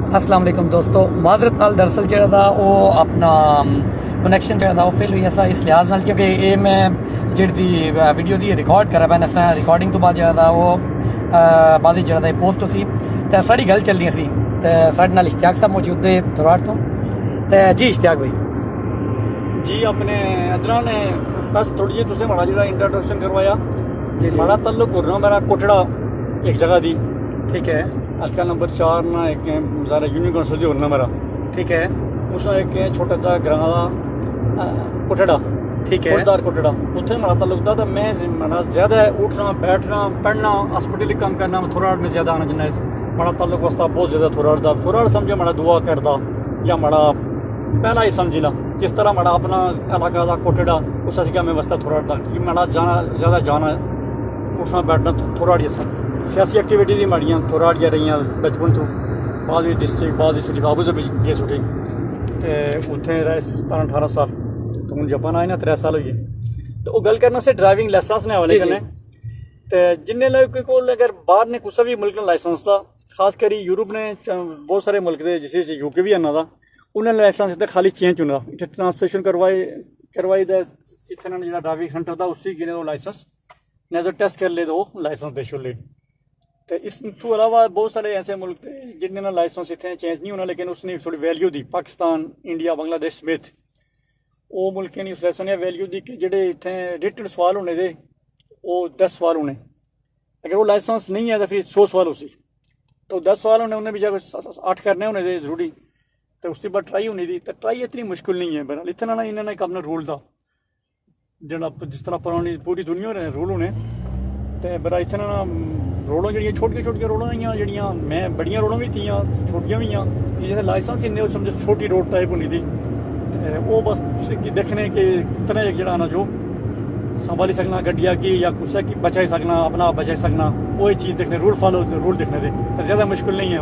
अस्सलाम वालेकुम दोस्तों, माजरत नाल दरअसल जो था वो अपना कनैक्शन जो था वो फेल हुई ऐसा इस लिहाज नाल क्योंकि ये मैं जी वीडियो दी रिकॉर्ड करा पैन अस रिकॉर्डिंग तो बाद जो था वो बाद जो था पोस्ट हो सी तो साड़ी गल चल रही सी तो साढ़े नाल इश्तियाक साहब मौजूद थे थोराड़ तो जी इश्तियाक भाई जी अपने अदरा ने फर्स्ट थोड़ी जी तुसें माड़ा जिहा इंट्रोडक्शन करवाया जी माड़ा तल्लुक होना मेरा कोटड़ा एक जगह दी ठीक है हल्का नंबर 4 ना एक ज़रा यूनियन काउंसिल दी होना मेरा ठीक है उस एक छोटा सा ग्रां दा कोटड़ा ठीक है खुददार कोटड़ा उत्थे माड़ा तल्लुक दा मैं माड़ा ज़्यादा उठना बैठना पढ़ना हॉस्पिटल काम करना थोराड़ में ज़्यादा आना जिन्ना माड़ा तल्लुक वास्ता बहुत ज़्यादा थोराड़ समझो माड़ा दुआ करदा या माड़ा पहला ही समझी ला जिस तरह माड़ा अपना इलाका का कोटड़ा उस असिका में वास्ता थोराड़ दा माड़ा जाना ज़्यादा जाना उठना बैठना थोराड़ ही सियासी एक्टिविटी दी माड़ियां थोराड़ जा रही बचपन तो बाद डिस्ट्रिक्ट बाद सिटी आबू धाबी गए छुट्टी तो उत्थे रहे 17-18 साल तो हूँ जापान आए ना 3 साल हुए तो वो गल करना से ड्राइविंग लाइसेंस ने हवाले कन्नै तो जिन्ने लोग को अगर बाहर ने कुछ भी मुल्क ने लाइसेंस था खास करी यूरोप ने बहुत सारे मुल्क दे जिस यूके भी आना था उन्हें लाइसेंस इतने खाली चेंज होना इतने ट्रांसलेशन करवाई तो इतने जो ड्राइविंग सेंटर था उसी गिने लाइसेंस ने जो टेस्ट कर ले तो लाइसेंस दे छुड़े तो इस तो अलावा बहुत सारे ऐसे मुल्क थे जिन्हें लाइसेंस इतने चेंज नहीं होना लेकिन उसने थोड़ी वैल्यू दी पाकिस्तान इंडिया बांग्लादेश समेत वो मुल्कें ने उस लाइसेंस ने वैल्यू दी कि जेडे इतने रिटन सवाल होने दे वो 10 सवाल होने अगर वो लाइसेंस नहीं है तो फिर 100 सवाल उसी तो 10 सवाल होने उन्हें भी जाकर 8 करने होने दे जरूरी तो उसके बाद ट्राई होनी थी तो ट्राई इतनी मुश्किल नहीं है बहरहाल इतना ना इन्होंने एक अपना रूल था जो जिस तरह पुरानी पूरी दुनिया ने रूल होने तो बड़ा इतना ना रोडों जी छोटिया रोडों जड़ियाँ मैं बड़िया रोडों भी थी छोटिया भी जैसे लाइसेंस इन्ने समझो छोटी रोड टाइप होनी थी वो बस देखने के कितना एक जरा ना जो संभाली सकना गड्डिया की या कुछ की बचाई सकना अपना बचाई सकना वही चीज़ देखने रूल देखने थे तो ज़्यादा मुश्किल नहीं है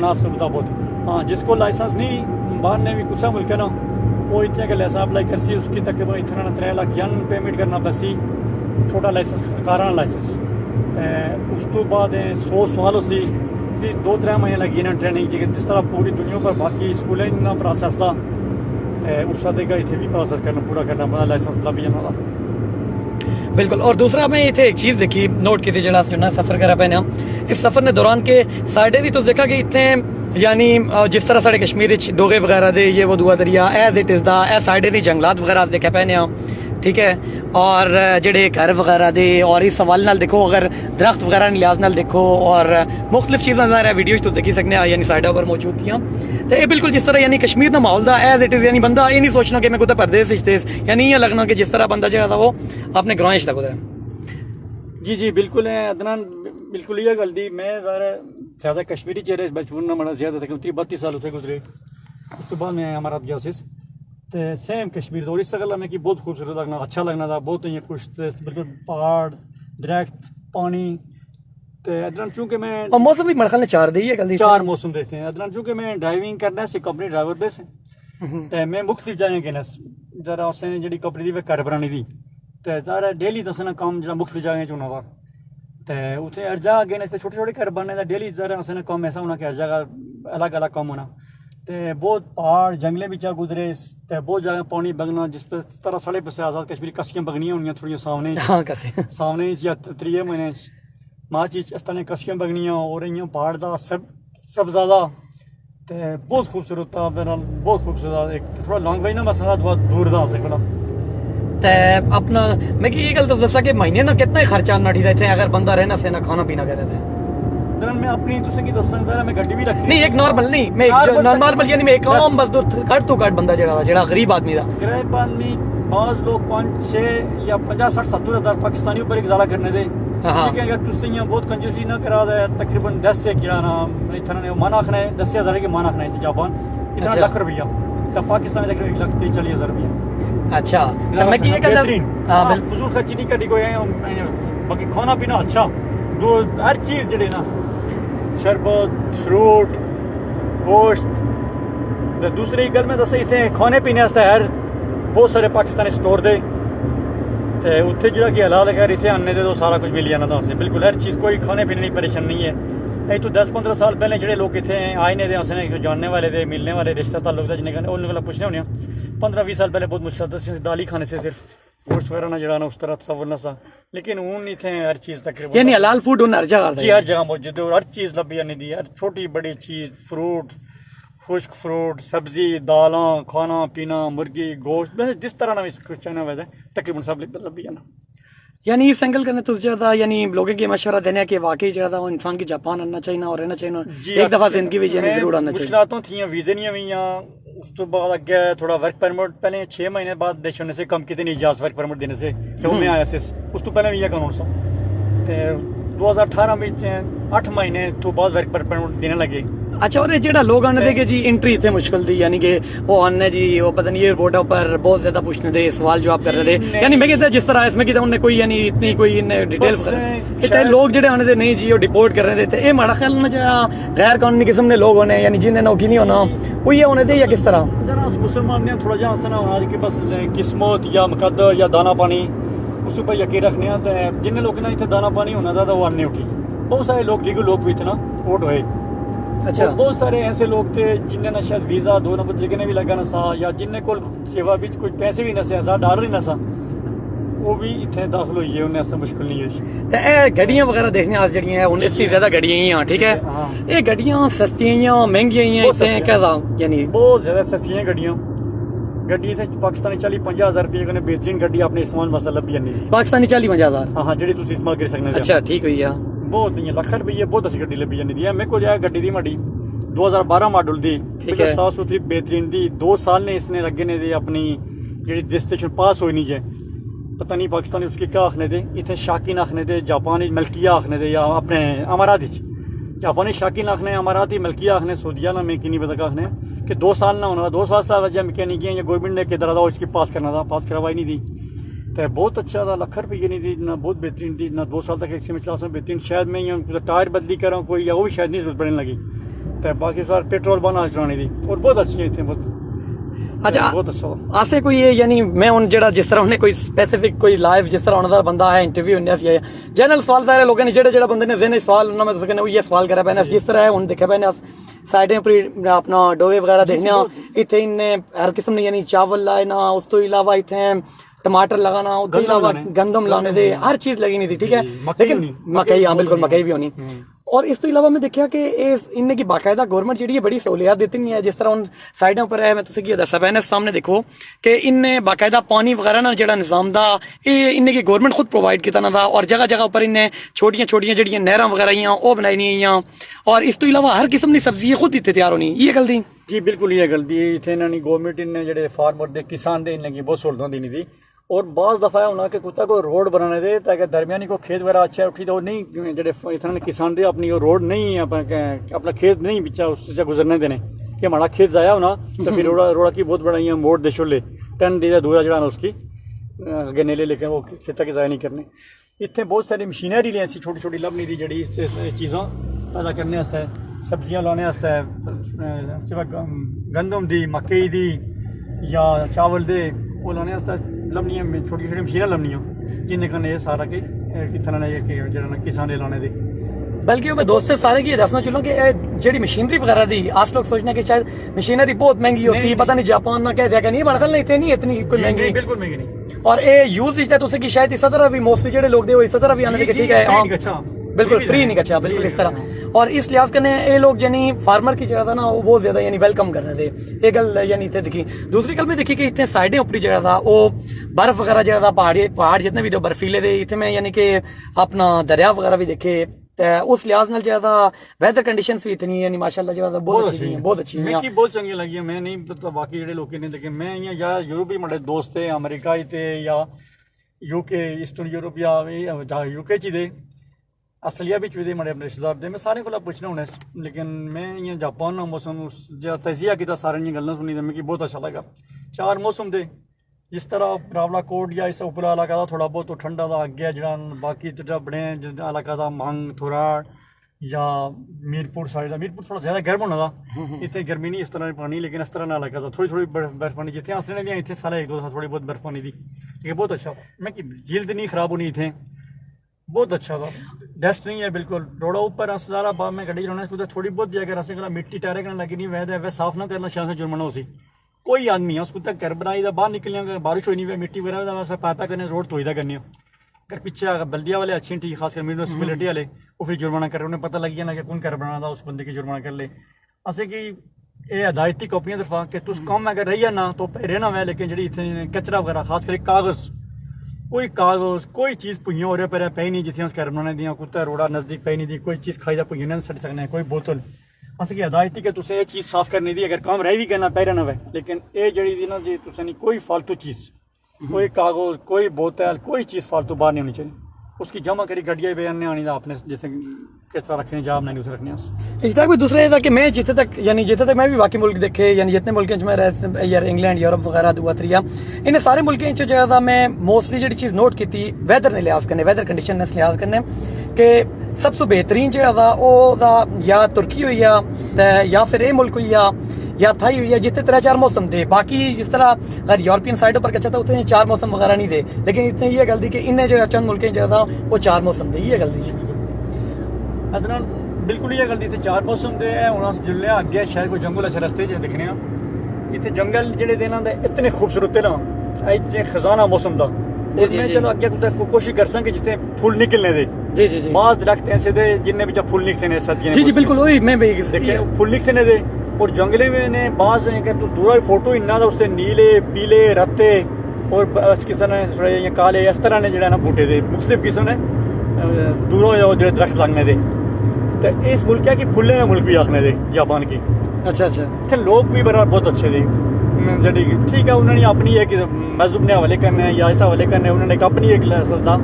ना सुविधा बहुत हाँ जिसको लाइसेंस नहीं बाहर ने भी कुछ मुल्क है ना वो इतने का लाइसेंस अप्लाई कर सी उसकी तकरीबन इतना 3 लाख जन पेमेंट करना पसी छोटा लाइसेंस काराना लाइसेंस उस तो बाद 100 सवाल उसी फिर 2-3 महीने लगी ना ट्रेनिंग जिस तरह पूरी दुनिया पर बाकी स्कूल इन्ना प्रोसेस था उस का इतने भी प्रोसेस करना पूरा करना अपना लाइसेंस लभी जाना था बिल्कुल। और दूसरा मैं इतने एक चीज़ देखी नोट की थी जरा सुनना सफ़र करा पैने इस सफ़र ने दौरान के साइडे भी तो देखा कि इतने यानी जिस तरह साढ़े कश्मीर डोगे वगैरह दे ये वो दुआ दरिया एज इट इज़ दा ए साइडे दी जंगलात वगैरह देखा पैने ठीक है और जेडे घर वगैरह दे और इस सवाल नाल देखो अगर दरख्त वगैरह लिहाज नाल देखो और मुख्तलिफ चीज़ें वीडियो तो देखी सकने यानी साइडा पर मौजूद थी तो ये बिल्कुल जिस तरह यानी कश्मीर का माहौल था एज इट इज़ यानी बंदा ये नहीं सोचना कि मैं कुछ परदेस इश्तेस यानी ये लगना कि जिस तरह बंदा जो था वो अपने ग्रां इश्ता कुछ जी बिल्कुल है अदनान बिल्कुल ये गल दी मैं ज़्यादा कश्मीरी चेहरे बचपन में बड़ा ज़्यादा तकरीबन 32 साल उसे गुजरे उस तो बाद मैं हमारा गया तो सेम कश्मीर तो और इस गल में कि बहुत खूबसूरत लगना अच्छा लगना था बहुत ही खुश बिल्कुल पहाड़ दरख्त पानी तो अदनान चूँकि मैं और मौसम भी मरखल ने 4 दी है 4 मौसम देते हैं अदनान चूँकि मैं ड्राइविंग करना है कंपनी ड्राइवर दे तो मैं मुख्तलिफ जाएँ गए जरा उसने जी कंपनी की घर बनानी थी तो सारा डेली तो उसने कम जो मुख्तलिफ जगह च होना था तो उत्थे हर जगह गए छोटे घर बनने का डेली जरा उसने कम ऐसा होना कि हर जगह अलग अलग कम होना तो बहुत पहाड़ जंगलें बिचा गुजरे तो बहुत जगह पानी बगना जिस तरह साढ़े पास आजाद कश्मीरी कसियां बगनियां होनियां थोड़ियां सामने या 3 महीने मार्च इस तरह कसियां बगनियां और इं पहाड़ का सब ज़्यादा तो बहुत खूबसूरत था बहरहाल बहुत खूबसूरत एक थोड़ा लॉन्ग वे ना मसला बहुत दूर था उसे बड़ा तो अपना मैं कि ये गल तो दसा कि महीने ना कितना खर्चा आना ठीक है अगर बंदा रहना से ना खाना पीना करे थे मैं अपनी तुसे की दस सकता मैं गड्डी भी रखी नहीं एक नॉर्मल नहीं मैं नॉर्मल यानी मैं एक आम मजदूर घट तो घट बंदा जेड़ा गरीब आदमी था गरीब आदमी बाज लोग 5-6 या 50-60-70 हज़ार पाकिस्तानी ऊपर एक ज़्यादा करने दे लेकिन अगर तुझसे बहुत कंजूसी ना करा दे तकरीबन 10 से क्या ना इतना ने मान आखना है 10,000 के मान आखना है जापान इतना लाख रुपया तो पाकिस्तान में तकरीबन 1,40,000 रुपया अच्छा तो मैं ये कहता हां फजूल खर्ची नहीं करी कोई बाकी खाना पीना अच्छा दो हर चीज़ जड़े ना शरबत फ्रूट गोश्त तो दूसरी गल में दस इतने खाने पीने हर बहुत सारे पाकिस्तानी स्टोर दे तो उत्थे जो कि हलाल अगर इतने आने दे तो सारा कुछ मिल जाना था उसे बिल्कुल हर चीज़ कोई खाने पीने की परेशानी नहीं है ये तो 10-15 साल पहले ਜਿਹੜੇ ਲੋਕ ਇੱਥੇ ਆਏ ਨੇ ਤੇ ਅਸਨੇ ਜਾਣਨੇ ਵਾਲੇ थे मिलने वाले रिश्ता ताल्लुक था जिन्हें कहने उन्हें पूछने होने 15-20 साल पहले बहुत मुश्किल था दाल ही खाने से सिर्फ गोश्त वगैरह ना जड़ा ना उस तरह तस्वर ना सा लेकिन हूँ इतने हर चीज़ तकरीबन यानी हलाल फूड हर जगह जी हर जगह मौजूद है और हर चीज़ लभी जानी दी हर छोटी बड़ी चीज़ फ्रूट खुश्क फ्रूट सब्जी दालां खाना पीना मुर्गी गोश्त जिस तरह ना कुछ चाहना वैसे तकरीबन सब लभी जाना यानी इस एंगल करने तो ज्यादा यानी लोगों की मशवरा देने कि वाकई ज्यादा इंसान की जापान आना चाहिए और रहना चाहिए एक दफा जिंदगी में जरूर आना चाहिए मुश्किलातों थी वीजे नहीं हुई उस तो बाद अगे थोड़ा वर्क परमिट पहले 6 महीने बाद देश होने से कम कितने नहीं इजाज़त वर्क परमिट देने से क्यों मैं आया से उस तो पहले वीजा कानून सा 2018 में 8 महीने तो बाद वर्क परमिट देने लगे अच्छा और जेड़ा लोग आने दे के जी एंट्री इतने मुश्किल थी यानी कि वो आने जी वो पता नहीं एयरपोर्ट पर बहुत ज्यादा पूछने थे सवाल जवाब कर रहे थे यानी मैं कहता जिस तरह इसमें कहता उन्हें कोई यानी इतनी कोई डिटेल इतने लोग जेड़े आने थे नहीं जी वो डिपोर्ट कर रहे थे ये माड़ा ख्याल ना जरा गैर कानूनी किस्म के लोग होने यानी जिन्हें नौकी नहीं होना वो ये होने थे या किस तरह जरा मुसलमान ने थोड़ा जहाँ सना होना कि बस किस्मत या मुकद्दर या दाना पानी उस पर यकीन रखने जिन्हें लोग ना इतने दाना पानी होना था वो आने उठी बहुत सारे लोग लीगल लोग भी थे ना वोट हुए अच्छा बहुत सारे ऐसे लोग थे जिन्हें ना शायद वीजा 2 नंबर तरीके ने भी लगा ना सा या जिन्हें को सेवा भी कुछ पैसे भी ना से $1000 ही ना सा वो भी इतने दाखिल हुई है उन्हें ऐसा मुश्किल नहीं है तो ये गड्डियां वगैरह देखने आज जड़ी हैं उन्हें इतनी ज्यादा गड्डियां ही हैं ठीक है ये गड्डियां सस्ती हैं महंगी हैं इससे क्या यानी बहुत ज्यादा सस्ती हैं गड्डियां गड्डी थे पाकिस्तानी 40-50 रुपये कने बेहतरीन गड्डी अपने इस्तेमाल वास्ते लभी जानी पाकिस्तानी 40-50 हाँ जी तुम इस्तेमाल कर सकते अच्छा ठीक हुई है बहुत नहीं लख रुपये बहुत अच्छी गड्डी लभी जानी है मेरे को जाए गड्डी दी मड़ी 2012 मॉडल दी साफ सुथरी बेहतरीन दी 2 साल ने इसने लगे ने दी अपनी जी रजिस्ट्रेशन पास होई नहीं जे पता नहीं पाकिस्तानी उसकी क्या आखने दे इतने शाकिन आखने दे जापानी मलकिया आखने दे या अपने अमारात जापानी शाकिन आखने अमाराती मलकिया आखने सऊदिया ना मैं कि नहीं पता आखने कि 2 साल ना होना 2 साल वजह मैकेनिक या गवर्नमेंट ने के दरा इसकी पास करना था पास करवाई नहीं दी तो बहुत अच्छा था लख रुपये नहीं दी ना बहुत बेहतरीन थी ना 2 साल तक एक में चला सकूँ बेहतरीन शायद मैं टायर बदली कर रहा हूँ कोई या वो भी शायद नहीं जरूरत पड़ने लगी तो बाकी सार पेट्रोल बना चलाने दी और बहुत अच्छी है बहुत अच्छा बहुत अच्छा आसे कोई ये यानी मैं उन जड़ा जिस तरह उन्हें कोई स्पेसिफिक कोई लाइव जिस तरह उन्होंने बंदा है इंटरव्यू होने से जनरल सवाल सारे लोगों ने जेड़ा बंदे ने जेने सवाल ना मैं तो कहने ये सवाल करा पैने जिस तरह है उन देखा पैने साइडें पर अपना डोवे वगैरह देखने इतने इन्ने हर किस्म ने यानी चावल लाए ना उस तो इलावा इतने टमाटर लगाना उसके अलावा गंदम लाने दे हर चीज लगी नहीं थी ठीक है लेकिन मकई हाँ बिल्कुल मकई भी होनी और इस तो इलावा मैं देखा कि इन्हें की बाकायदा गवर्नमेंट जी बड़ी सहूलियत देती नहीं है जिस तरह उन साइडों पर है मैं तुझे की दसा पैने सामने देखो कि इन्हें बाकायदा पानी वगैरह ना जड़ा निजाम था ये इन्हें की गवर्नमेंट खुद प्रोवाइड किया ना था और जगह जगह पर इन्हें छोटियां छोटियां जड़ियां नहर वगैरह वो बनाई नहीं और इस तो इलावा हर किस्म की सब्जी खुद इतने तैयार होनी ये गल थी जी बिल्कुल ये गलती है इतने इन्होंने गवर्नमेंट इन्हें जो फार्मर दे किसान दे इन्हें बहुत सहूलत देनी थी और बाज़ दफ़ा होना कि कुत्ता को रोड बनाने दे ताकि दरमियानी को खेत वगैरह अच्छा उठी तो नहीं जो इतने किसान दे अपनी वो रोड नहीं अपना खेत नहीं बिचा उससे गुजरने देने कि हमारा खेत ज़ाया होना तो फिर रोड़ा की बहुत बड़ा मोड़ दे छोले टन दे दूरा जड़ा उसकी अगे नेले लेके वो खेता के ज़ाया नहीं करने इतने बहुत सारी मशीनरी ली ऐसी छोटी छोटी लभनी दी जड़ी चीज़ों पैदा करने सब्जियां लाने गंदम दी मकई दी या चावल दे वो लाने लभनियां छोटी छोटी मशीनां लभनियां जिन्हें कन्नै ये सारा के कितना किसान लाने दे बल्कि मैं दोस्त सारे की दसना चलो कि जेडी मशीनरी वगैरह दी आज लोग सोचना कि शायद मशीनरी बहुत महंगी होती है पता नहीं जापान ना कह दिया नहीं बड़ा नहीं इतनी कोई महंगी बिल्कुल महंगी नहीं और ये यूज इतना तुझे कि शायद इस तरह भी मोस्टली जेडे लोग दे इस तरह भी आने ठीक है बिल्कुल फ्री नहीं कच्चा बिल्कुल इस तरह और इस लिहाज करने ये लोग यानी फार्मर की जगह था ना वो बहुत ज्यादा यानी वेलकम करने थे एक गल यानी इतने दिखी दूसरी गल में देखी कि इतने साइडें ऊपरी जगह था वो बर्फ वगैरह जगह था पहाड़ जितने भी थे बर्फीले थे इतने में यानी कि अपना दरिया वगैरह भी देखे उस लिहाज नाल ज्यादा वेदर कंडीशंस भी इतनी यानी माशाल्लाह ज्यादा बहुत अच्छी मैं बहुत चंगी लगी मैं नहीं मतलब बाकी जेडे लोग ने देखे मैं या यूरोप ही बड़े दोस्त थे अमेरिका ही थे या यूके ईस्टर्न यूरोप या यूके च दे आस्ट्रेलिया भी दे बड़े रिश्तेदार दे मैं सारे को पूछना होने लेकिन मैं इं जापान मौसम तजिया किया सारे गल्लां सुनी तो मिगी बहुत अच्छा लगा 4 मौसम थे जिस तरह रावला कोट या इस उपला इलाका था थोड़ा बहुत तो ठंडा था अगे जरा बाकी बड़े इलाका था मंग थोराड़ या मीरपुर साइड मीरपुर थोड़ा ज्यादा गर्म होना था इतनी गर्मी नहीं इस तरह पानी लेकिन इस तरह ना इलाका था थोड़ी थोड़ी बर्फ पानी जितने आसने दिया इतने सारा 1-2 था थोड़ी बहुत बर्फ पानी थी ये बहुत अच्छा मैं कि जल्द नहीं खराब होनी इतने बहुत अच्छा था, डस्ट नहीं है बिल्कुल। रोड़ा ऊपर अस सारा बाद में गड्डी चलाना इसको थोड़ी बहुत जगह असें करा मिट्टी टायरे कने लगी नहीं वह साफ ना करना शायद जुर्माना उसी कोई आदमी है उसको तक घर बनाई दा बाहर निकलिया बारिश होई नहीं मिट्टी वगैरह वैसे पाता करने रोड धोईदा करने अगर पीछे बल्दिया वाले अच्छी ठीक खास कर म्यूनसिपैलिटी वाले वो फिर जुर्माना कर रहे उन्हें पता लग गया ना कि कौन घर बनाना था उस बंदे की जुर्माना कर ले असें कि ये हदायती कॉपियां तरफा कि तुस कम अगर रही ना तो रहना हुआ लेकिन जी इतने कचरा वगैरह खास कर कागज कोई चीज़ भुइयां हो रहा पर पे नहीं जितने घर बनाने दियां कुत्ता रोड़ा नजदीक पे नहीं दी कोई चीज़ खाई भुइयां नहीं सट सकने कोई बोतल अस की हदायत थी कि तुसें ये चीज़ साफ करनी थी अगर काम रह भी करना पै रहना वै लेकिन ये जड़ी थी ना जी तुसें नहीं कोई फालतू चीज़ कोई कागज कोई बोतल कोई चीज़ फालतू बाहर नहीं होनी चाहिए उसकी जमा करी गड्डिया बेने आनी था आपने जैसे कचरा रखने जाब नहीं उसे रखने इस तक भी दूसरा ये था कि मैं जितने तक मैं भी बाकी मुल्क देखे यानी जितने मुल्क में रह यार इंग्लैंड यूरोप वगैरह दुआ त्रिया इन्हें सारे मुल्कें च ज्यादा मैं मोस्टली जी चीज़ नोट की वैदर ने लिहाज करने वैदर कंडीशन ने लिहाज करने कि सबसे बेहतरीन जो या तुर्की हुई या फिर ये मुल्क हुई या थाई हुई है जितने 3-4 मौसम थे बाकी जिस तरह अगर यूरोपियन साइडों पर कच्चा था उतने 4 मौसम वगैरह नहीं थे लेकिन इतने ये गलती कि इन्हें जो चंद मुल्कें जो था वो 4 मौसम थे ये गलती अदनान बिल्कुल ये गलती थे 4 मौसम थे हूँ अस जुल्ले अगे शायद कोई जंगल अच्छे रस्ते च दिखने इतने जंगल जेडे दिन इतने खूबसूरत थे ना इतने खजाना मौसम का चलो अगे कोशिश कर सकें जितने फुल निकलने दे जी बाज दरख्त ऐसे थे जिनने भी फुल निकलते हैं सर्दियों जी बिल्कुल वही मैं फुल निकलने दे और जंगले में ने बाज दूरा फोटो इन्ना था उससे नीले पीले रत्ते और किस तरह काले इस तरह ने जो बूटे थे मुख्तलिफ किस्म ने दूरों जो दरख्त लगने दे तो इस मुल्क की फुल्ले में मुल्क भी आखने दे जापान की अच्छा इतने लोग भी बड़ा बहुत अच्छे थे जी ठीक है उन्होंने अपनी एक मजहब ने हवाले करने या ऐसा हवाले करने उन्होंने एक अपनी एक था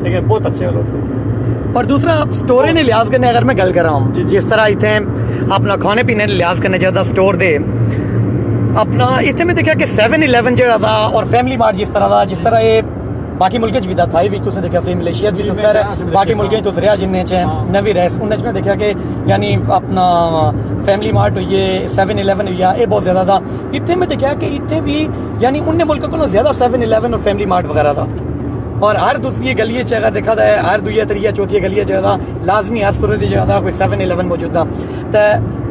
लेकिन बहुत अच्छे लोग और दूसरा स्टोर ने लिहाज करने अगर मैं गल कर रहा हूँ जिस तरह इतने अपना खाने पीने लिहाज करने ज्यादा स्टोर दे अपना इतने में देखा कि 7-11 जो था और फैमिली मार्ट जिस तरह ये बाकी मुल्क भी था भी तुसें देखा सी मलेशिया भी तुस बाकी मुल्कें तुस रहा जिन्हें च नवी रैस उन्हें में देखा कि यानी अपना फैमिली मार्ट हुई 7-11 हुई ये बहुत ज्यादा था इतने में देखा कि इतने भी यानी उन्हें मुल्कों को ज्यादा 7-11 और फैमिली मार्ट वगैरह था और हर दूसरी गली अगर देखा जाए हर दुई त्रिया चौथी गली ज्यादा लाजमी हर सूरत ज्यादा कोई 7-11 मौजूद था तो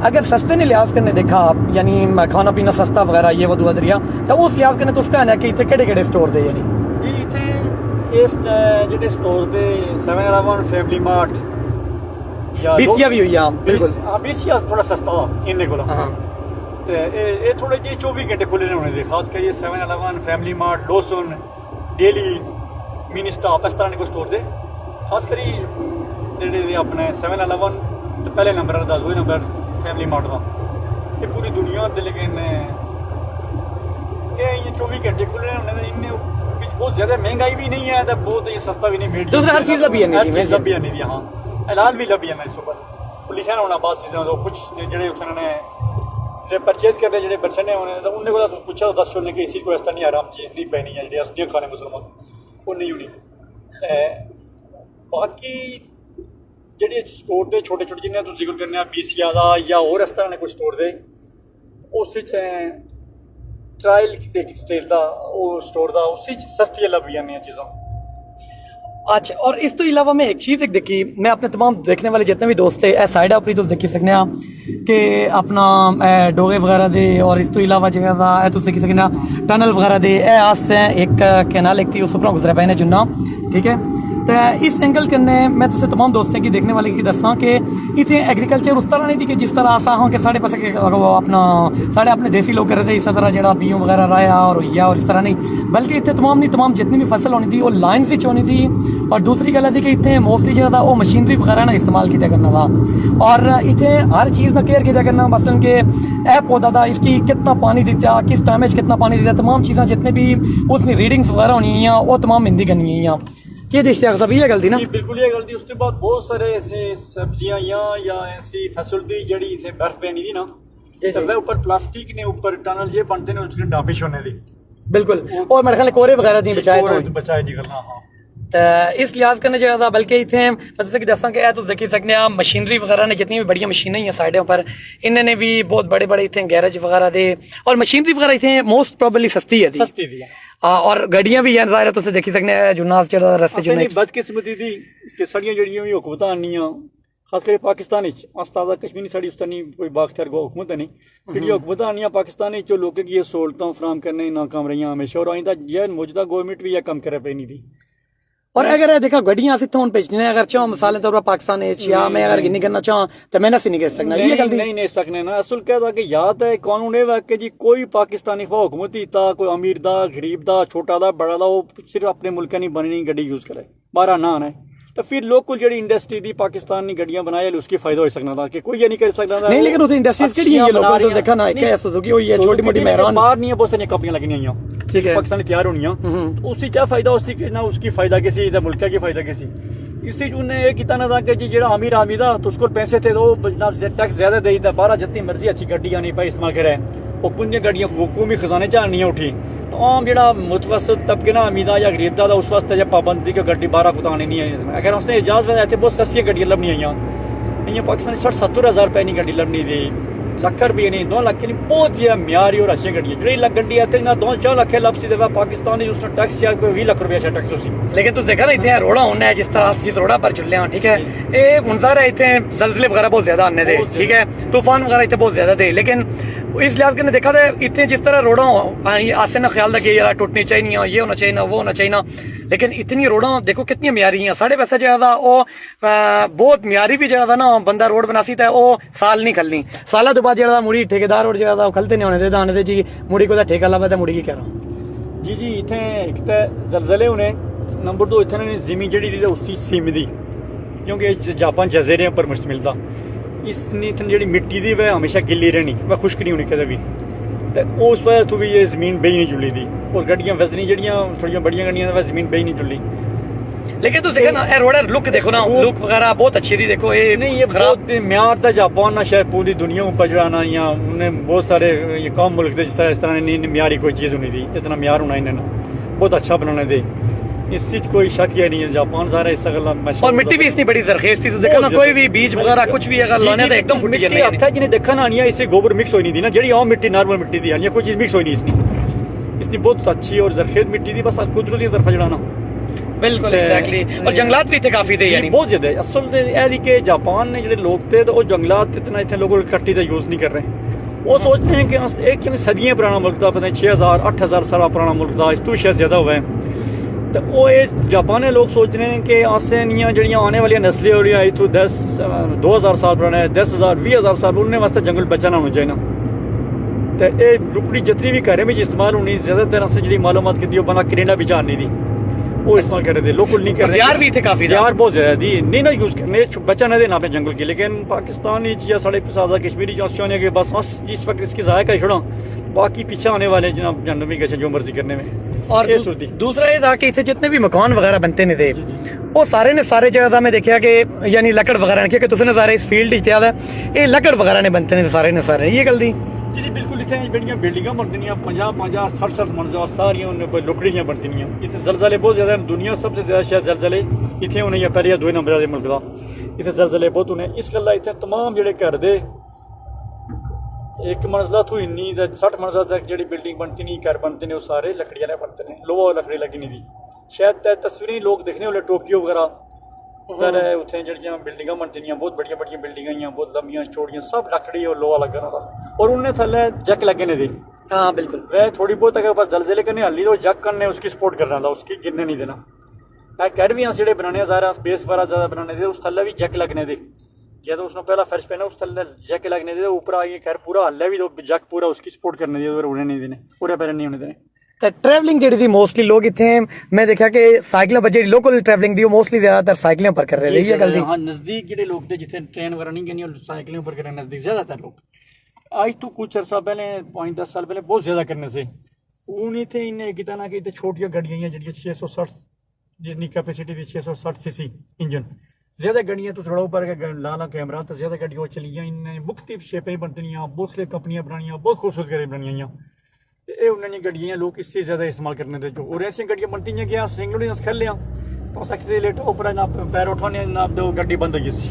अगर सस्ते ने लिहाज करने देखा यानी खाना पीना सस्ता वगैरह ये वो त्रिया तो उस लिहाज करने तुस कहना कि इतने केड़े स्टोर दे यानी जी इतने इस जेडे स्टोर दे 7-11 फैमिली मार्ट या बीसीया भी हुई बिल्कुल बीसीया थोड़ा सस्ता इन्ने कोला ते ये थोड़े जी 24 घंटे खुले होने दे खास कर ये 7-11 family mart lotion daily mini stop इस तरह के स्टोर दे खास करी जेडे अपने 7-11 तो पहले नंबर था दूसरे नंबर फैमिली मार्ट था ये पूरी दुनिया दे लेकिन ये 24 घंटे खुले होने इन्ने बहुत ज्यादा महंगाई भी नहीं है तो बहुत ये सस्ता भी नहीं दूसरा हर चीज़ भी है नहीं हाँ ऐलान भी लभी है इस ऊपर लिखा होना बात चीज़ें तो कुछ जेडे उन्होंने परचेज करने जो बच्चे ने होने तो उन्हें को पूछा दस छोड़ने की इसी को ऐसा नहीं आराम चीज़ नहीं पहनी है जी असलियत खाने मुसलमान वो नहीं होनी बाकी जेडे स्टोर दे छोटे छोटे जिन्हें तुम जिक्र करने बीसिया का या और इस तरह ने कोई स्टोर दे उस ट्रायल स्टेट का वो स्टोर था उसी सस्ती लभ जानी चीज़ां अच्छा और इस तो अलावा मैं एक चीज़ एक देखी मैं अपने तमाम देखने वाले जितने भी दोस्त थे साइड उपर तुम देखी सकने कि अपना डोगे वगैरह दे और इस तो अलावा जगह तुम देखी सकने टनल वगैरह दे आस एक कैनाल एक थी उस ऊपर गुजरा पे जुन्ना ठीक है तो इस एंगल कन्नै मैं तुसें तमाम दोस्तें की देखने वाले की दस्सां कि इतने एग्रीकल्चर उस तरह नहीं थी कि जिस तरह अस हाँ कि साढ़े पास अपना साढ़े अपने देसी लोग करते थे इस तरह जो बीओ वगैरह राया और होइया और इस तरह नहीं बल्कि इतने तमाम जितनी भी फसल होनी थी वो लाइन से होनी थी और दूसरी गल थी कि इतने मोस्टली जो वो मशीनरी वगैरह ना इस्तेमाल किया करना था और इतने हर चीज़ का केयर किया करना मसलन के ए पौधा था इसकी कितना पानी दिता किस टाइम कितना पानी दिता तमाम चीज़ें जितने भी उसकी रीडिंग्स वगैरह होनी है वो तमाम हिंदी करनी है ये इश्तियाक साहब ये गलती ना बिल्कुल ये गलती उसके बाद बहुत सारे ऐसे सब्जियां या ऐसी फसल दी जड़ी इतने बर्फ पैनी थी ना तो वह ऊपर प्लास्टिक ने ऊपर टनल ये बनते ने उसके डाबिश होने दी बिल्कुल और मेरे ख्याल कोरे वगैरह दी बचाए दी करना हाँ तो इस लिहाज कन्नै जेह्ड़ा बल्कि इत्थै तुसें गी दस्सां कि तुस दिक्खी सकने आं मशीनरी वगैरह ने जितनी भी बड़ियां मशीनां हियां साइडें उप्पर इन्होंने भी बहुत बड़े बड़े इत्थै गैरेज वगैरह दे और मशीनरी वगैरह इत्थै मोस्ट प्रोबेबली सस्ती है सस्ती दी और गड्डियां भी हैं ज़ाहिर है तुसें देखी सकने जुन्नास जेह्ड़ा रस्ते च बदकिस्मती दी कि साढ़ियां जेह्ड़ियां भी हुकूमतां आनियां खास कर पाकिस्तान अस्तादा कश्मीरी साड़ी उस नहीं कोई बाख्तियार हुकूमत नहीं जेह्ड़ी हुकूमतां आनियां पाकिस्तान जो लोगों की सहूलतां फराम करने नाकाम रही हमेशा और आइंदा यह मौजूदा गवर्नमेंट भी यह कम करे पे नहीं दी और अगर देखा गड्डियां इत्थों हुन भेजने अगर चाह मिसाल तौर पर पाकिस्तान या मैं अगर गिनी करना चाह तो मैं नहीं कर सकना ये गलती नहीं सकने ना असल कहता कि याद है कानून है कि जी कोई पाकिस्तानी हुकूमती था कोई अमीर दा गरीब दा छोटा दा बड़ा दा वो सिर्फ अपने मुल्क नहीं बननी गड्डी यूज करे बारह ना है तो फिर लोकल जेडी इंडस्ट्री दी पाकिस्तान ने गड्डियां बनाए उसकी फायदा हो सकता था कि कोई ये नहीं कर सकता था नहीं लेकिन उस इंडस्ट्रीज केड़ी है लोकल तो देखा ना एक सुजुकी हुई है छोटी मोटी मेहरान बाहर नहीं है बहुत सारी कंपनियां लगनी हैं ठीक है पाकिस्तान तैयार होनी है उससे क्या फायदा उसकी ना उसकी फायदा किसी मुल्क की फायदा किसी इसी उन्हें ये किया ना था कि जी जेड़ा अमीर आदमी था तो उसको पैसे थे तो टैक्स ज्यादा दे था बारह जितनी मर्जी अच्छी गड्डियां नहीं पाई इस्तेमाल करे वो कुछ गड्डियां हुकूमी खजाने च नहीं उठी तो आम जेड़ा मुतवसत तबके ना अमीदा या गरीब दा उस वास्ते जब पाबंदी की गड्डी बारह कुतानी नहीं है अगर उसने इजाजत है इतने बहुत सस्ती गड्डियां लभनी आई पाकिस्तान 60-70 हज़ार रुपए की गड्डी लभनी थी लख रुपये नहीं 2 लाख नहीं बहुत ही म्यारी और अच्छी गड्डी जी गड्डी आते ना 2-4 लाख लपसी देगा पाकिस्तान उसने टैक्स चार कोई 20 लाख रुपया टैक्स उसी लेकिन तुम देखा ना इतने रोड़ा होना है जिस तरह जिस रोड़ा पर चुले हैं ठीक है ये मुंजार है इतने जलजले वगैरह बहुत ज्यादा आने थे ठीक है तूफान वगैरह इतने बहुत ज्यादा थे लेकिन इस लिहाज के देखा था इतने जिस तरह रोड़ा आसे ना ख्याल था कि यार टूटनी चाहिए ये होना चाहिए ना वो होना चाहिए लेकिन इतनी रोड़ा देखो कितनी म्यारी हैं साढ़े पैसा जो बहुत म्यारी भी जो ना बंदा रोड बनासी था वो साल नहीं खलनी साल तो बाद जो मुड़ी ठेकेदार और जो खलते नहीं होने दे आने दे जी मुड़ी को ठेका लगा तो मुड़ी की कह रहा जी जी इतने एक तो जलजले होने नंबर 2 इतने जमीन जी उसकी सिम दी क्योंकि जापान जजेरे पर मुश्तमिल था इसने इतनी जी मिट्टी दी वह हमेशा गिल्ली रहनी वह खुश्क नहीं होनी कदे भी तो उस वजह तो भी ये जमीन बेही नहीं जुली थी और गड्डियां वजनी जड़ियां थोड़ी बड़ियां गड्डियां वह जमीन बेही नहीं जुली लेकिन तो देखो ना रोड लुक देखो ना लुक वगैरह बहुत अच्छी थी देखो ये नहीं ये खराब म्यार था जापान ना शायद पूरी दुनिया में पजड़ाना या उन्हें बहुत सारे ये कम मुल्क थे जिस तरह इस तरह म्यारी कोई चीज़ होनी थी इतना म्यार होना इन्हें बहुत अच्छा बनाने थे इस चीज कोई शक ही नहीं है जापान सारा इस और मिट्टी भी इतनी बड़ी जरखेज थी तो देखो ना कोई भी बीज वगैरह कुछ भी अगर लाने तो एकदम फुटी नहीं अच्छा जिन्हें देखा ना नहीं इससे गोबर मिक्स होनी थी ना जी आम मिट्टी नॉर्मल मिट्टी थी या कोई चीज मिक्स होनी इसने बहुत अच्छी और जरखेज मिट्टी थी बस कुदरती तरफ चढ़ाना बिल्कुल एग्जैक्टली और जंगलात भी थे काफी थे यानी बहुत ज्यादा असल है कि जापान ने जो लोग थे तो वो जंगलात इतना इतने लोगों कट्टी का यूज नहीं कर रहे वो सोचते हैं कि एक सदियां पुराना मुल्क था पता नहीं 6000-8000 साल पुराना मुल्क था इस तो शायद ज्यादा हुआ है तो वो ये जापानी लोग सोच रहे हैं कि आसेनियां जड़ियां आने वाली नस्लें हो रही है तो 2000 साल पुराने 10,000-20,000 साल उनने वास्ते जंगल बचाना होना चाहिए ना तो ये लुकड़ी जितनी भी घरें में इस्तेमाल होनी ज्यादातर असें जी मालूमात की बना करेना भी जाननी थी वो इस्तेमाल कर रहे थे लोकल नहीं कर रहे यार भी थे काफी यार बहुत ज्यादा थी नहीं ना यूज करने बचा ना देना अपने जंगल की लेकिन पाकिस्तान या साढ़े सादा कश्मीरी चाहने के बस इस वक्त इसकी जाया कर छोड़ा बाकी पीछे आने वाले जनाब जानवर भी कैसे जो मर्जी करने में और दूसरा ये था कि इतने जितने भी मकान वगैरह बनते नहीं थे वो सारे ने सारे जगह मैं देखा कि यानी लकड़ वगैरह क्योंकि तुझे सारे इस फील्ड इत्याद है ये लकड़ वगैरह ने बनते नहीं सारे ने सारे ये गल दी जी जी बिल्कुल इतने बड़ियां बिल्डिंगां बनती 50-60 मंजिल सारियां उन्हें लकड़ियां बनती इतने जलजले बहुत ज्यादा दुनिया सबसे ज्यादा शायद जलजले इतने होने या पहले या 2 नंबर वाले मुल्क का इतने जलजले बहुत होने इस गल्ला इतने तमाम जेडे घर दे एक मंजिला तो इन्नी 60 मंजिला तक जी बिल्डिंग बनती नहीं घर बनते हैं वो सारे लकड़ी वाले बनते हैं लोहा लकड़ी लगी नहीं थी शायद तस्वीरें लोग देखने वाले टोक्यो वगैरह उधर उत्थे जड़ियां बिल्डिंगां बनती बहुत बड़िया बड़िया बिल्डिंगां बहुत लंबियां चौड़ियां सब लकड़ी और लोहा लगा और उन्हें थले जक लगे ने दी हाँ बिल्कुल वह थोड़ी बहुत अगर बस जलजले करने हल्ली तो जक करने उसकी सपोर्ट करना था उसकी गिरने नहीं देना घर भी जेडे बनाने सारा स्पेस वगैरह ज्यादा बनाने थे उस थले भी जक लगने थे या तो उसने पहला फर्श पहना उस थले जक लगने थे ऊपर आगे घर पूरा हल्ले भी तो जक पूरा उसकी सपोर्ट करने थे उड़ने नहीं देने पूरे पैर नहीं होने देने ट्रैवलिंग जी थी मोस्टली लोग इतने मैं देखा कि साइकिल पर जी लोकल ट्रैवलिंग थी मोस्टली ज्यादातर साइकिलों पर कर रहे थे गल हाँ नजदीक जो लोग थे जितने ट्रेन वगैरह नहीं करनी साइकिलों पर कर नजदीक ज्यादातर लोग आज तो कुछ अर्सा पहले 5-10 साल पहले बहुत ज्यादा करने से उन्हें थे इन्हें कितना ना कि छोटियां गड्डियां जी 660 जितनी कैपेसिटी थी 660 सीसी इंजन ज्यादा गड्डियां तो थोड़ा ऊपर लाला कैमरा तो ज्यादा गड्डियां चलियां इन्हें मुख्तलिफ शेपें बनती बहुत सारी कंपनियां बनाई बहुत खूबसूरत गड्डियां बनाई ये उन्होंने गड्डियां लोग इससे ज्यादा इस्तेमाल करने थे जो और ऐसी गड्डियां बनती हैं कि सिंगल खेल लिया तो एक्सीलेटर ऊपर जनाब पैर उठाने जनाब तो गड्डी बंद हो गई सी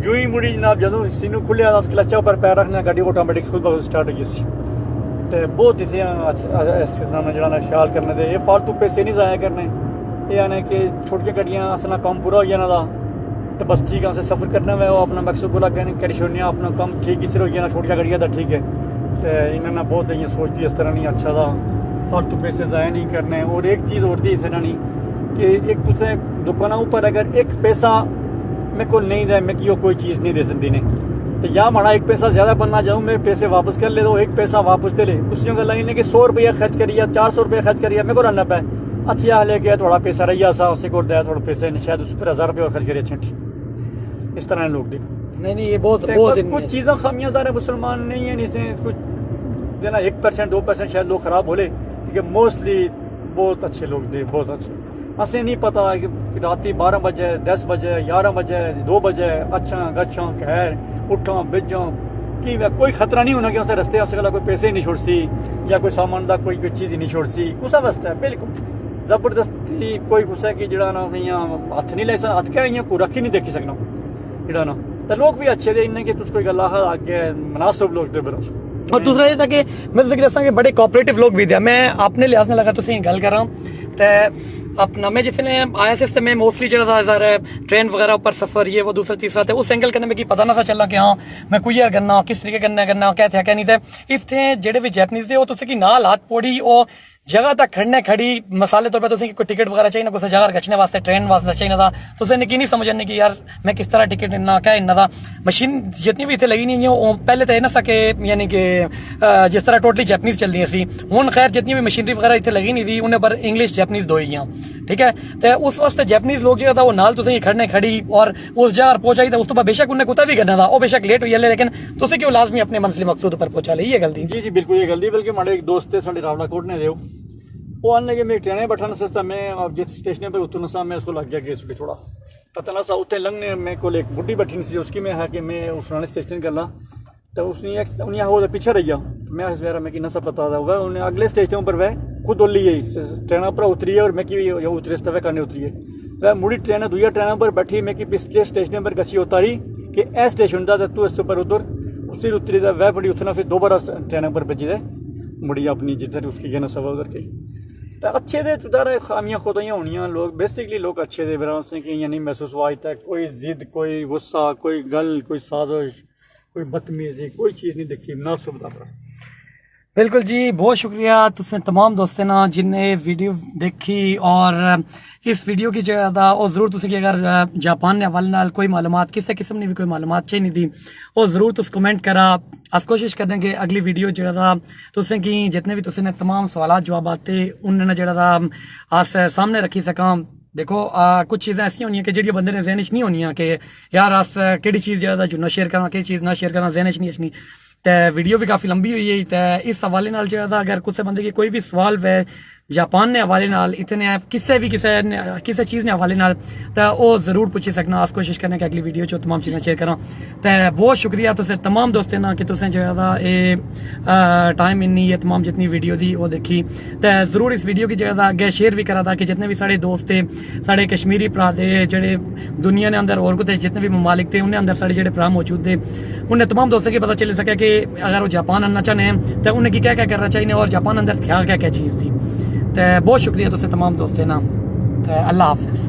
जो ही मुड़ी जनाब जो सीनू खुले क्लचा पर पैर रखना गड्डी ऑटोमेटिक खुद ब स्टार्ट हो गई सी तो बहुत इतने इस किस्म जरा ख्याल करने दे ये फालतू पैसे नहीं ज़ाया करने ये आने कि छोटियां गड्डियां असला कम पूरा हो जाना तो बस ठीक है उसे सफ़र करना है वो अपना मकसद पूरा करी छोड़ने अपना कम ठीक ही सिर हो जाना छोटियां गड्डियां तो ठीक है तो इन्होंने बहुत इं सोचती इस तरह नहीं अच्छा था फालतू पैसे ज़ाया नहीं करने और एक चीज़ और दी इतने नहीं कि एक तुझे दुकानों ऊपर अगर एक पैसा मेरे को नहीं दे मैं कि कोई चीज़ नहीं दे सकती ने तो या माड़ा एक पैसा ज़्यादा बनना चाहूँ मैं पैसे वापस कर ले तो एक पैसा वापस दे ले उसी गल नहीं कि 100 रुपया खर्च करिए 400 रुपया खर्च करिए मेरे को रना पे अच्छी हाल है कि थोड़ा पैसा रही सा उसे को दिया थोड़ा पैसे शायद उस पर 1000 रुपया खर्च करिए अच्छा इस तरह लोग देखो नहीं ये बहुत कुछ चीज़ें खामियां ज़्यादा मुसलमान नहीं है इसे कुछ देना 1% 2% शायद लोग खराब बोले लेकिन मोस्टली बहुत अच्छे लोग दे बहुत अच्छे असें नहीं पता कि रात 12 बजे 10 बजे 11 बजे 2 बजे अच्छा गच्छा खैर उठा बिजा कि कोई खतरा नहीं होना कि उसे रस्ते उस कोई पैसे नहीं छोड़सी या कोई सामान का कोई चीज़ ही नहीं छोड़सी कुछ वास्ते है बिल्कुल जबरदस्ती कोई कुछ है कि जड़ा ना हथ नहीं ले सकता हथ क्या इं रखी नहीं देखी सकना जड़ा ना तो लोग भी अच्छे दे इन्हें कि तुस कोई गल आगे मुनासिब लोग दे बराबर और दूसरा ये था कि मैं तुझे दसा कि बड़े कोऑपरेटिव लोग भी थे मैं अपने लिहाज में लगा तुझे गल कर रहा हूँ तो अपना मैं जिसने आया से मैं मोस्टली जरा था ट्रेन वगैरह ऊपर सफर ये वो दूसरा तीसरा थे उस एंगल करने में कि पता ना था चला कि हाँ मैं कोई करना किस तरीके करना क्या था क्या नहीं थे इतने जेडे भी जैपनीज थे वो तुझे कि नाल हाथ पौड़ी वो जगह तक खड़ने खड़ी मसाले तौर पर तुझे कोई टिकट वगैरह चाहिए ना कुछ जगह गचने वास्ते ट्रेन वास्ते चाहिए था तुझे निकी नहीं समझने की यार मैं किस तरह टिकट इन्ना क्या इन्ना था मशीन जितनी भी इतने लगी नहीं है पहले तो ना सके यानी कि जिस तरह टोटली जैपनीज चल रही सी हूँ खैर जितनी भी मशीनरी वगैरह इतने लगी नहीं थी उन्हें पर इंग्लिश जैपनीज दो ही ठीक है तो उस वास्ते जैपनीज लोग जो था वो नाल तुझे खड़ने खड़ी और उस जगह पहुंचाई था उस तो बेशक उन्हें कुत्ता भी करना था वो बेशक लेट हुई है लेकिन तुझे क्यों लाजमी अपने मंजिल मकसूद पर पहुंचा ली ये गलती जी बिल्कुल ये गलती बल्कि हमारे एक दोस्त थे साढ़े रावलाकोट ने देव वो आने लगे मेरी ट्रेनें बैठाना सस्ता मैं अब जिस स्टेशन पर उतरना सा मैं उसको लग गया कि भी थोड़ा पता ना सा उतने लंघने मेरे को एक बुढ़ी बैठी नहीं सी उसकी में है कि मैं उस पुराने स्टेशन करना तो उसने उन्हें वो पीछे रही गया मैं इस बार मैं कि नशा पता था वह उन्हें अगले स्टेशन पर वह खुद ओली है ट्रेन पर उतरी है और मैं कि उतरे वह करने उतरी है वह मुड़ी ट्रेन दुआ ट्रेन पर बैठी मैं कि पिछले स्टेशन पर गसी उतारी कि ए स्टेशन था तू इस पर उतर उसी उतरी था वह बड़ी उतना फिर दोबारा ट्रेन पर बची दे मुड़ी अपनी जिधर उसकी गया सफर करके तो अच्छे दे तुदार खामियां खुदाइयाँ होनी लोग बेसिकली लोग अच्छे दे बरा से कि इं नहीं महसूस हुआ है कोई जिद कोई गुस्सा कोई गल कोई साजिश कोई बदतमीजी कोई चीज़ नहीं देखी मुनासिब बता बिल्कुल जी बहुत शुक्रिया तुसें तमाम दोस्तें ना जिन्हें वीडियो देखी और इस वीडियो की जगह और जरूर तुसें कि अगर जापान ने हवाले नाल कोई मालूमात किसी किस्म की भी कोई मालूमात चाहिए थी और जरूर तुस कमेंट करा अस कोशिश करने कि अगली वीडियो जरा तुसें कि जितने भी तुसें तमाम सवाल जवाब आते उन्हें जरा अस सामने रखी सकां देखो कुछ चीज़ें ऐसी होनी कि जी बंदे ने जहन च नहीं होनी कि यार अस केड़ी चीज़ जरा जुना शेयर करना केड़ी चीज़ ना शेयर करना जहन च नहीं अच्छनी तो वीडियो भी काफ़ी लंबी हुई है तो इस हवाले नाल जरा अगर कुछ बंदे की कोई भी सवाल वे जापान ने हवाले नाल इतने किसी भी किसी चीज़ ने हवाले नाल तो वो जरूर पूछी सकना अस कोशिश करने की अगली वीडियो चो तमाम चीज़ें शेयर करा तो बहुत शुक्रिया तुसें तमाम दोस्तें ना कि तुसें जरा ये टाइम इन्नी ये तमाम जितनी वीडियो दी वो देखी तो जरूर इस वीडियो की जरा अगे शेयर भी करा था कि जितने भी साढ़े दोस्त थे साढ़े कश्मीरी भरा थे जेडे दुनिया ने अंदर और कुछ जितने भी ममालिक थे उन्हें अंदर साढ़े जेडे भरा मौजूद थे उन्हें तमाम दोस्तों की पता चल सके कि अगर वो जापान आना चाहते हैं तो उन्हें क्या क्या करना चाहिए और जापान अंदर क्या क्या चीज़ थी तो बहुत शुक्रिया तुसें तमाम दोस्तें ना अल्लाह हाफिज़।